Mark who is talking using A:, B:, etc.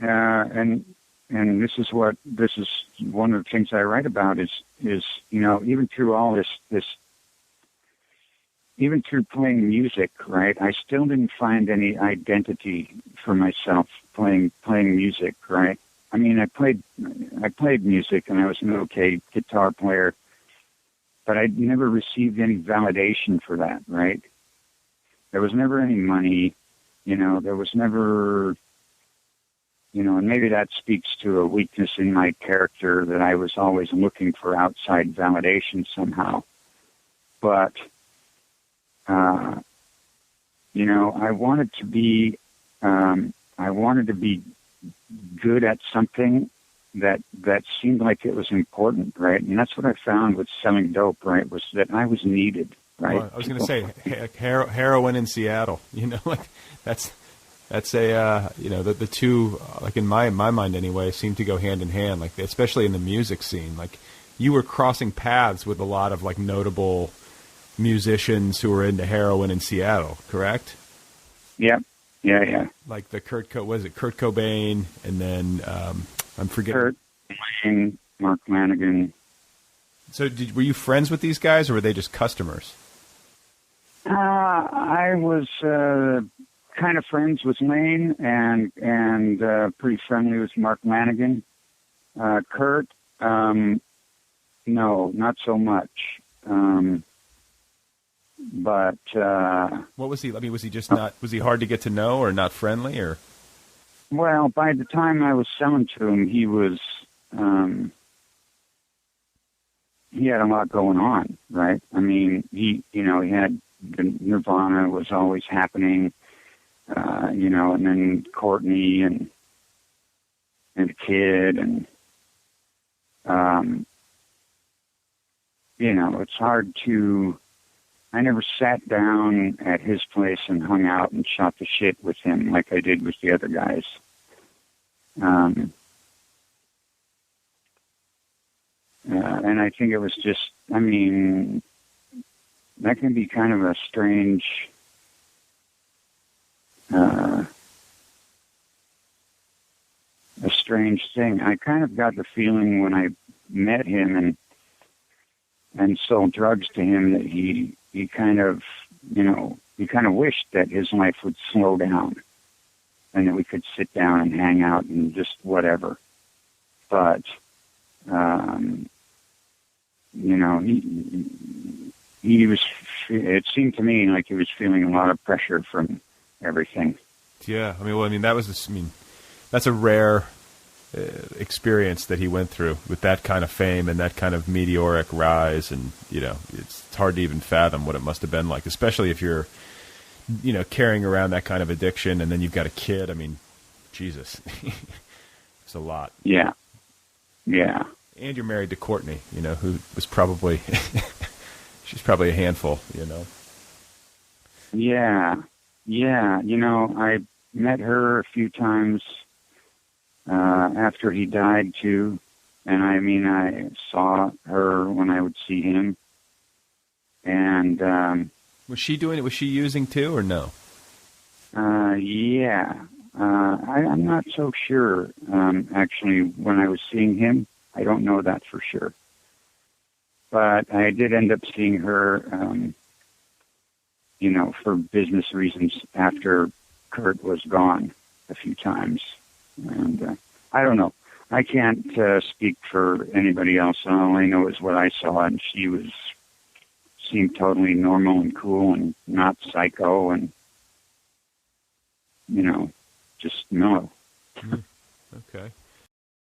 A: and this is one of the things I write about is even through all this, even through playing music, right? I still didn't find any identity for myself playing music, right? I mean, I played music, and I was an okay guitar player, but I never received any validation for that, right? There was never any money, there was never, and maybe that speaks to a weakness in my character, that I was always looking for outside validation somehow. But, I wanted to be good at something that seemed like it was important, right? And that's what I found with selling dope, right? Was that I was needed, right?
B: Well, I was going to say heroin in Seattle. That's a the two, like in my mind anyway, seem to go hand in hand. Like especially in the music scene, like you were crossing paths with a lot of like notable musicians who were into heroin in Seattle, correct?
A: Yep. Yeah.
B: Like the Kurt Cobain, and then I'm forgetting.
A: Kurt, Layne, Mark Lanegan.
B: So were you friends with these guys, or were they just customers?
A: I was kind of friends with Layne and pretty friendly with Mark Lanegan. Kurt, no, not so much. But
B: what was he? I mean, was he just not? Was he hard to get to know, or not friendly, or?
A: Well, by the time I was selling to him, he was he had a lot going on, right? I mean, he had the Nirvana was always happening, and then Courtney and the kid, and it's hard to. I never sat down at his place and hung out and shot the shit with him like I did with the other guys. And I think it was just, that can be kind of a strange, thing. I kind of got the feeling when I met him and sold drugs to him that he kind of wished that his life would slow down and that we could sit down and hang out and just whatever. But, it seemed to me like he was feeling a lot of pressure from everything.
B: Yeah. That's a rare experience that he went through with that kind of fame and that kind of meteoric rise, and it's hard to even fathom what it must have been like, especially if you're carrying around that kind of addiction and then you've got a kid. I mean, Jesus. It's a lot.
A: Yeah
B: And you're married to Courtney, who was probably she's probably a handful.
A: Yeah I met her a few times after he died too, and I saw her when I would see him. And
B: was she doing it? Was she using too, or no?
A: Yeah, I'm not so sure. Actually, when I was seeing him, I don't know that for sure. But I did end up seeing her, for business reasons after Kurt was gone a few times. And I don't know. I can't speak for anybody else. All I know is what I saw, and she seemed totally normal and cool and not psycho and, just mellow.
B: Okay.